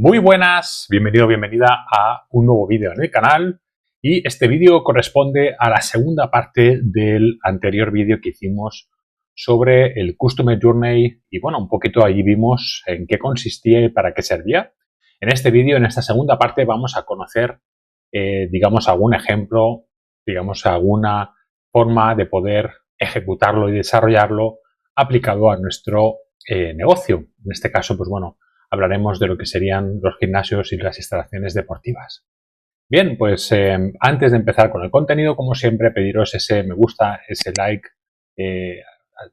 Muy buenas, bienvenido o bienvenida a un nuevo vídeo en el canal y este vídeo corresponde a la segunda parte del anterior vídeo que hicimos sobre el Customer Journey y bueno, un poquito ahí vimos en qué consistía y para qué servía. En este vídeo, en esta segunda parte, vamos a conocer, digamos, algún ejemplo, digamos, alguna forma de poder ejecutarlo y desarrollarlo aplicado a nuestro negocio. En este caso, pues bueno, hablaremos de lo que serían los gimnasios y las instalaciones deportivas. Bien, pues antes de empezar con el contenido, como siempre, pediros ese me gusta, ese like,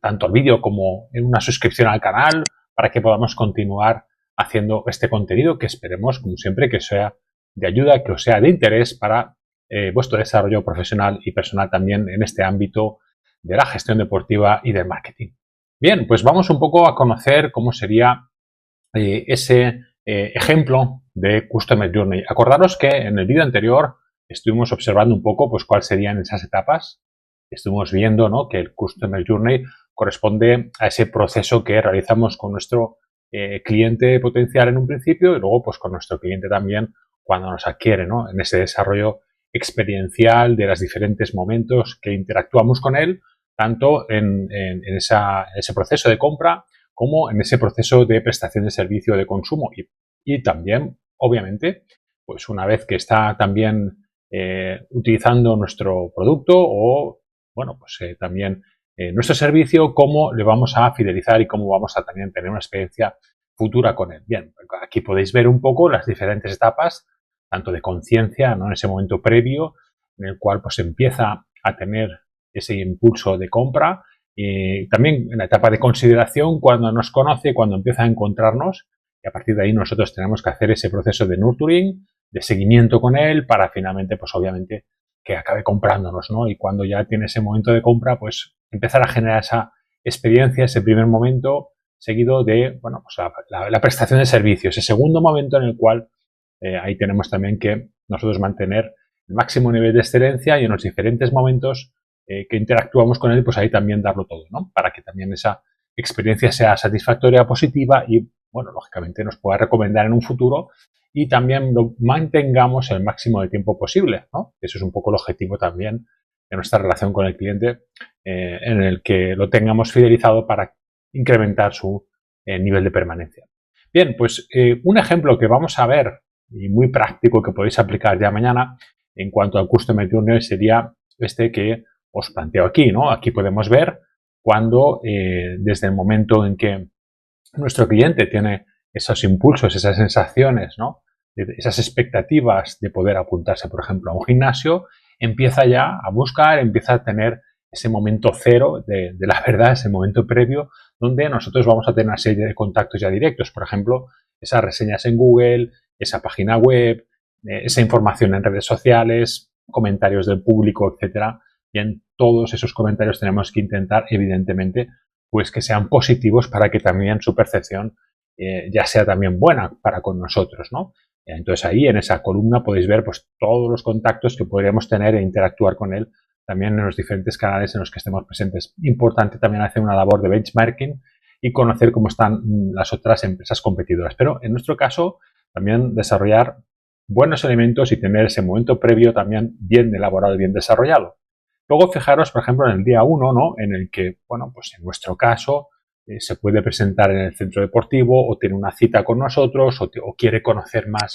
tanto al vídeo como una suscripción al canal para que podamos continuar haciendo este contenido que esperemos, como siempre, que sea de ayuda, que os sea de interés para vuestro desarrollo profesional y personal también en este ámbito de la gestión deportiva y del marketing. Bien, pues vamos un poco a conocer cómo sería ese ejemplo de Customer Journey. Acordaros que en el vídeo anterior estuvimos observando un poco pues cuáles serían esas etapas. Estuvimos viendo, ¿no?, que el Customer Journey corresponde a ese proceso que realizamos con nuestro cliente potencial en un principio y luego pues con nuestro cliente también cuando nos adquiere, ¿no?, en ese desarrollo experiencial de los diferentes momentos que interactuamos con él, tanto en ese proceso de compra como en ese proceso de prestación de servicio de consumo y también, obviamente, pues una vez que está también utilizando nuestro producto o, bueno, pues también nuestro servicio, cómo le vamos a fidelizar y cómo vamos a también tener una experiencia futura con él. Bien, aquí podéis ver un poco las diferentes etapas, tanto de conciencia, ¿no?, en ese momento previo, en el cual pues empieza a tener ese impulso de compra, y también en la etapa de consideración, cuando nos conoce, cuando empieza a encontrarnos, y a partir de ahí nosotros tenemos que hacer ese proceso de nurturing, de seguimiento con él, para finalmente, pues obviamente, que acabe comprándonos, ¿no? Y cuando ya tiene ese momento de compra, pues empezar a generar esa experiencia, ese primer momento, seguido de, bueno, pues la prestación de servicios, ese segundo momento en el cual ahí tenemos también que nosotros mantener el máximo nivel de excelencia y en los diferentes momentos que interactuamos con él, pues ahí también darlo todo, ¿no? Para que también esa experiencia sea satisfactoria, positiva y, bueno, lógicamente nos pueda recomendar en un futuro y también lo mantengamos el máximo de tiempo posible, ¿no? Eso es un poco el objetivo también de nuestra relación con el cliente, en el que lo tengamos fidelizado para incrementar su nivel de permanencia. Bien, pues un ejemplo que vamos a ver y muy práctico que podéis aplicar ya mañana en cuanto al Customer Journey sería este que os planteo aquí, ¿no? Aquí podemos ver cuando desde el momento en que nuestro cliente tiene esos impulsos, esas sensaciones, ¿no?, esas expectativas de poder apuntarse, por ejemplo, a un gimnasio, empieza ya a buscar, empieza a tener ese momento cero de la verdad, ese momento previo, donde nosotros vamos a tener una serie de contactos ya directos, por ejemplo, esas reseñas en Google, esa página web, esa información en redes sociales, comentarios del público, etcétera. Y en todos esos comentarios tenemos que intentar, evidentemente, pues que sean positivos para que también su percepción ya sea también buena para con nosotros, ¿no? Entonces ahí en esa columna podéis ver pues todos los contactos que podríamos tener e interactuar con él también en los diferentes canales en los que estemos presentes. Importante también hacer una labor de benchmarking y conocer cómo están las otras empresas competidoras. Pero en nuestro caso también desarrollar buenos elementos y tener ese momento previo también bien elaborado y bien desarrollado. Luego fijaros, por ejemplo, en el día 1, ¿no?, en el que, bueno, pues en nuestro caso se puede presentar en el centro deportivo o tiene una cita con nosotros o quiere conocer más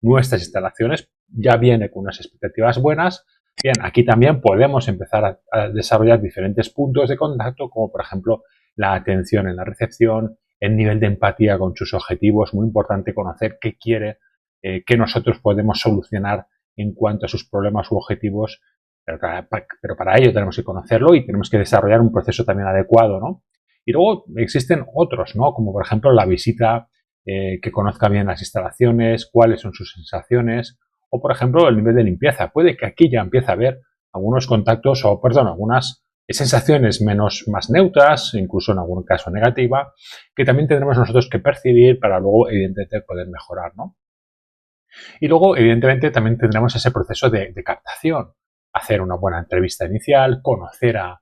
nuestras instalaciones, ya viene con unas expectativas buenas. Bien, aquí también podemos empezar a desarrollar diferentes puntos de contacto, como por ejemplo la atención en la recepción, el nivel de empatía con sus objetivos, muy importante conocer qué quiere, qué nosotros podemos solucionar en cuanto a sus problemas u objetivos. Pero para ello tenemos que conocerlo y tenemos que desarrollar un proceso también adecuado, ¿no? Y luego existen otros, ¿no?, como por ejemplo la visita, que conozca bien las instalaciones, cuáles son sus sensaciones, o por ejemplo el nivel de limpieza. Puede que aquí ya empiece a haber algunos contactos o, perdón, algunas sensaciones más neutras, incluso en algún caso negativa, que también tendremos nosotros que percibir para luego, evidentemente, poder mejorar, ¿no? Y luego, evidentemente, también tendremos ese proceso de captación. Hacer una buena entrevista inicial, conocer a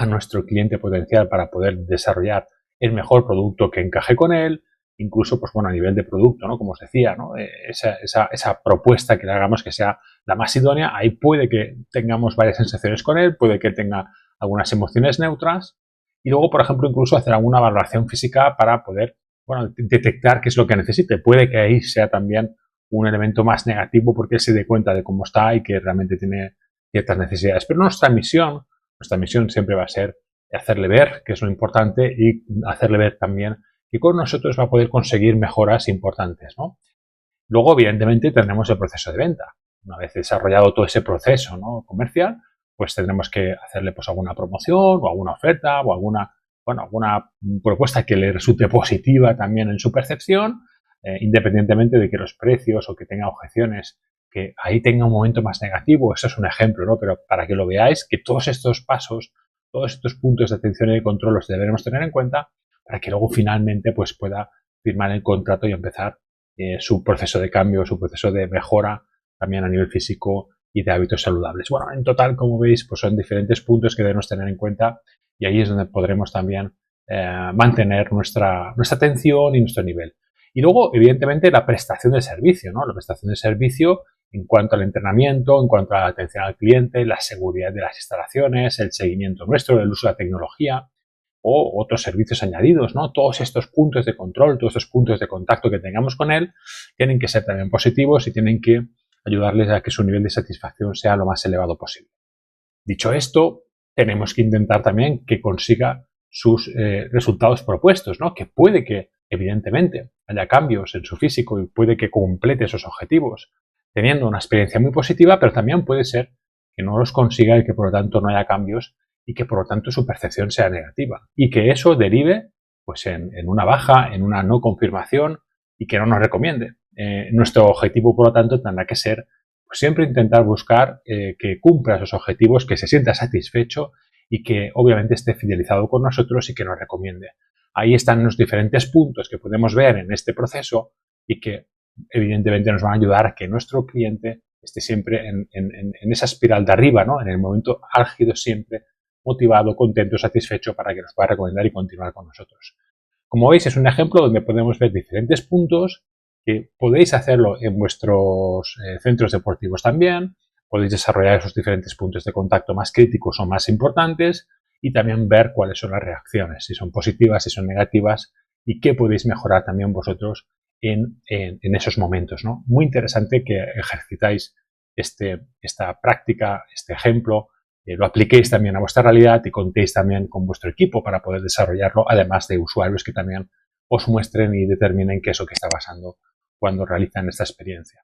nuestro cliente potencial para poder desarrollar el mejor producto que encaje con él, incluso, pues bueno, a nivel de producto, ¿no? Como os decía, ¿no? Esa propuesta que le hagamos que sea la más idónea, ahí puede que tengamos varias sensaciones con él, puede que tenga algunas emociones neutras y luego, por ejemplo, incluso hacer alguna valoración física para poder, bueno, detectar qué es lo que necesite. Puede que ahí sea también un elemento más negativo porque él se dé cuenta de cómo está y que realmente tiene ciertas necesidades. Pero nuestra misión siempre va a ser hacerle ver que es lo importante y hacerle ver también que con nosotros va a poder conseguir mejoras importantes, ¿no? Luego, evidentemente, tendremos el proceso de venta. Una vez desarrollado todo ese proceso, ¿no?, comercial, pues tendremos que hacerle pues alguna promoción o alguna oferta o alguna propuesta que le resulte positiva también en su percepción, independientemente de que los precios o que tenga objeciones, que ahí tenga un momento más negativo. Eso es un ejemplo, ¿no? Pero para que lo veáis, que todos estos pasos, todos estos puntos de atención y de control los debemos tener en cuenta para que luego finalmente pues pueda firmar el contrato y empezar su proceso de cambio, su proceso de mejora también a nivel físico y de hábitos saludables. Bueno, en total, como veis, pues son diferentes puntos que debemos tener en cuenta y ahí es donde podremos también mantener nuestra atención y nuestro nivel. Y luego, evidentemente, la prestación de servicio, ¿no? La prestación de servicio en cuanto al entrenamiento, en cuanto a la atención al cliente, la seguridad de las instalaciones, el seguimiento nuestro, el uso de la tecnología o otros servicios añadidos, ¿no? Todos estos puntos de control, todos estos puntos de contacto que tengamos con él tienen que ser también positivos y tienen que ayudarles a que su nivel de satisfacción sea lo más elevado posible. Dicho esto, tenemos que intentar también que consiga sus resultados propuestos, ¿no? Que puede que, evidentemente, haya cambios en su físico y puede que complete esos objetivos teniendo una experiencia muy positiva, pero también puede ser que no los consiga y que por lo tanto no haya cambios y que por lo tanto su percepción sea negativa y que eso derive pues en una baja, en una no confirmación y que no nos recomiende. Nuestro objetivo por lo tanto tendrá que ser pues, siempre intentar buscar que cumpla esos objetivos, que se sienta satisfecho y que obviamente esté fidelizado con nosotros y que nos recomiende. Ahí están los diferentes puntos que podemos ver en este proceso y que evidentemente nos van a ayudar a que nuestro cliente esté siempre en esa espiral de arriba, ¿no? En el momento álgido siempre, motivado, contento, satisfecho para que nos pueda recomendar y continuar con nosotros. Como veis, es un ejemplo donde podemos ver diferentes puntos que podéis hacerlo en vuestros centros deportivos también, podéis desarrollar esos diferentes puntos de contacto más críticos o más importantes y también ver cuáles son las reacciones, si son positivas, si son negativas y qué podéis mejorar también vosotros en esos momentos, ¿no? Muy interesante que ejercitáis esta práctica, este ejemplo, lo apliquéis también a vuestra realidad y contéis también con vuestro equipo para poder desarrollarlo, además de usuarios que también os muestren y determinen qué es lo que está pasando cuando realizan esta experiencia.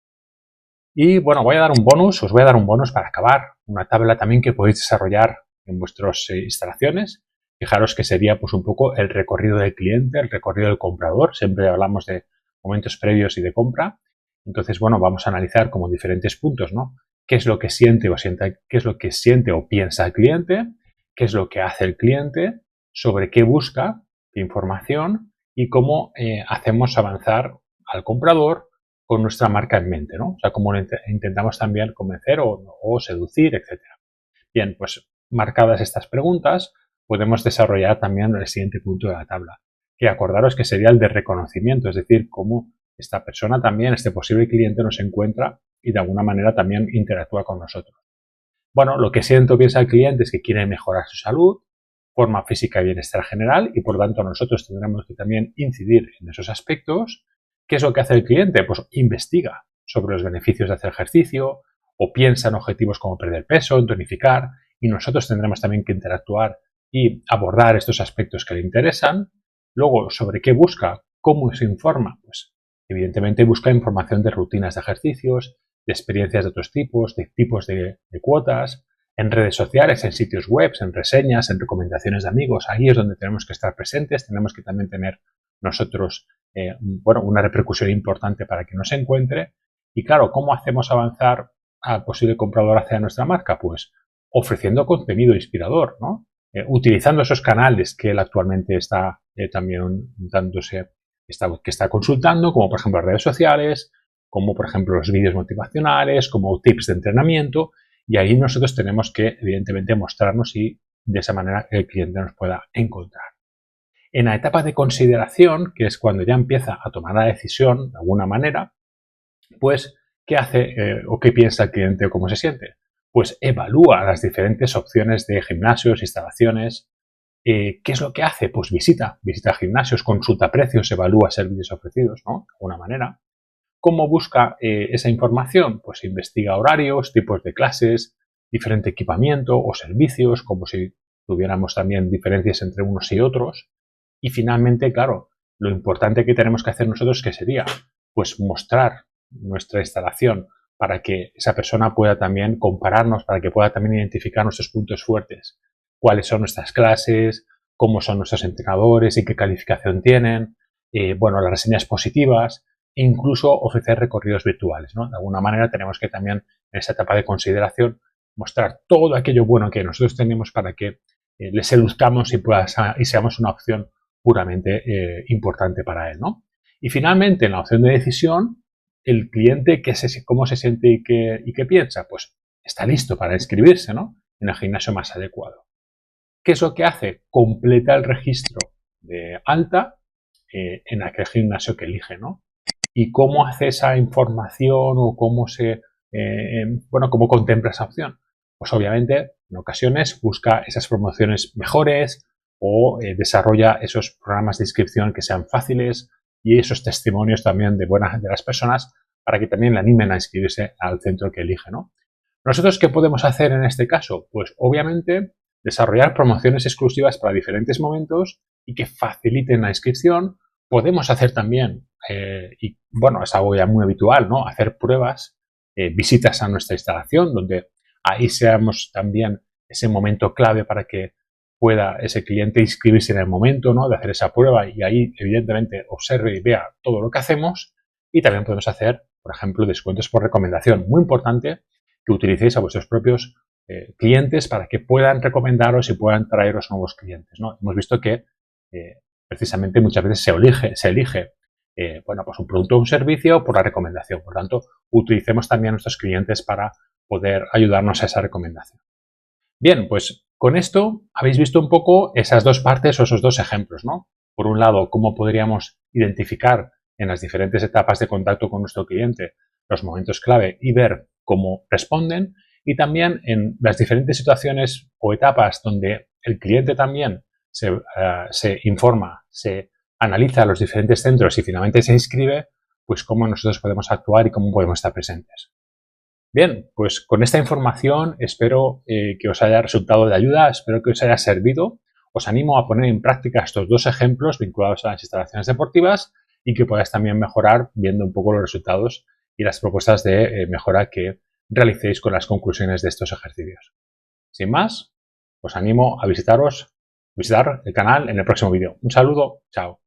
Y bueno, os voy a dar un bonus para acabar, una tabla también que podéis desarrollar en vuestras instalaciones. Fijaros que sería pues un poco el recorrido del cliente, el recorrido del comprador. Siempre hablamos de momentos previos y de compra. Entonces, bueno, vamos a analizar como diferentes puntos, ¿no? ¿Qué es lo que siente o piensa el cliente? ¿Qué es lo que hace el cliente? ¿Sobre qué busca? ¿Qué información? Y cómo hacemos avanzar al comprador con nuestra marca en mente, ¿no? O sea, cómo intentamos también convencer o seducir, etc. Bien, pues marcadas estas preguntas, podemos desarrollar también el siguiente punto de la tabla, que acordaros que sería el de reconocimiento, es decir, cómo esta persona también, este posible cliente, nos encuentra y de alguna manera también interactúa con nosotros. Bueno, lo que siento piensa el cliente es que quiere mejorar su salud, forma física y bienestar general y por tanto nosotros tendremos que también incidir en esos aspectos. ¿Qué es lo que hace el cliente? Pues investiga sobre los beneficios de hacer ejercicio o piensa en objetivos como perder peso, en tonificar y nosotros tendremos también que interactuar y abordar estos aspectos que le interesan. Luego, ¿sobre qué busca? ¿Cómo se informa? Pues evidentemente busca información de rutinas de ejercicios, de experiencias de otros tipos, de tipos de cuotas, en redes sociales, en sitios web, en reseñas, en recomendaciones de amigos. Ahí es donde tenemos que estar presentes, tenemos que también tener nosotros una repercusión importante para que nos encuentre. Y claro, ¿cómo hacemos avanzar al posible comprador hacia nuestra marca? Pues ofreciendo contenido inspirador, ¿no? Utilizando esos canales que él actualmente está también que está consultando, como por ejemplo redes sociales, como por ejemplo los vídeos motivacionales, como tips de entrenamiento, y ahí nosotros tenemos que evidentemente mostrarnos y de esa manera el cliente nos pueda encontrar. En la etapa de consideración, que es cuando ya empieza a tomar la decisión de alguna manera, pues, ¿qué hace o qué piensa el cliente o cómo se siente? Pues evalúa las diferentes opciones de gimnasios, instalaciones. ¿Qué es lo que hace? Pues visita gimnasios, consulta precios, evalúa servicios ofrecidos, ¿no? De alguna manera. ¿Cómo busca esa información? Pues investiga horarios, tipos de clases, diferente equipamiento o servicios, como si tuviéramos también diferencias entre unos y otros. Y finalmente, claro, lo importante que tenemos que hacer nosotros, ¿qué sería? Pues mostrar nuestra instalación para que esa persona pueda también compararnos, para que pueda también identificar nuestros puntos fuertes. Cuáles son nuestras clases, cómo son nuestros entrenadores y qué calificación tienen, bueno, las reseñas positivas, e incluso ofrecer recorridos virtuales, ¿no? De alguna manera tenemos que también en esta etapa de consideración mostrar todo aquello bueno que nosotros tenemos para que le seduzcamos y seamos una opción puramente importante para él, ¿no? Y finalmente, en la opción de decisión, el cliente cómo se siente y qué piensa, pues está listo para inscribirse, ¿no? En el gimnasio más adecuado. ¿Qué es lo que hace? Completa el registro de alta en aquel gimnasio que elige, ¿no? ¿Y cómo hace esa información o cómo cómo contempla esa opción? Pues obviamente, en ocasiones busca esas promociones mejores o desarrolla esos programas de inscripción que sean fáciles y esos testimonios también de las personas para que también le animen a inscribirse al centro que elige, ¿no? ¿Nosotros qué podemos hacer en este caso? Pues obviamente desarrollar promociones exclusivas para diferentes momentos y que faciliten la inscripción. Podemos hacer también, y bueno, es algo ya muy habitual, ¿no? Hacer pruebas, visitas a nuestra instalación, donde ahí seamos también ese momento clave para que pueda ese cliente inscribirse en el momento, ¿no? De hacer esa prueba y ahí, evidentemente, observe y vea todo lo que hacemos. Y también podemos hacer, por ejemplo, descuentos por recomendación. Muy importante que utilicéis a vuestros propios clientes para que puedan recomendaros y puedan traeros nuevos clientes, ¿no? Hemos visto que precisamente muchas veces se elige bueno, pues un producto o un servicio por la recomendación. Por tanto, utilicemos también a nuestros clientes para poder ayudarnos a esa recomendación. Bien, pues con esto habéis visto un poco esas dos partes o esos dos ejemplos, ¿no? Por un lado, cómo podríamos identificar en las diferentes etapas de contacto con nuestro cliente los momentos clave y ver cómo responden, y también en las diferentes situaciones o etapas donde el cliente también se informa, se analiza los diferentes centros y finalmente se inscribe, pues cómo nosotros podemos actuar y cómo podemos estar presentes. Bien, pues con esta información espero que os haya resultado de ayuda, espero que os haya servido. Os animo a poner en práctica estos dos ejemplos vinculados a las instalaciones deportivas y que podáis también mejorar viendo un poco los resultados y las propuestas de mejora que realicéis con las conclusiones de estos ejercicios. Sin más, os animo a visitar el canal en el próximo vídeo. Un saludo, chao.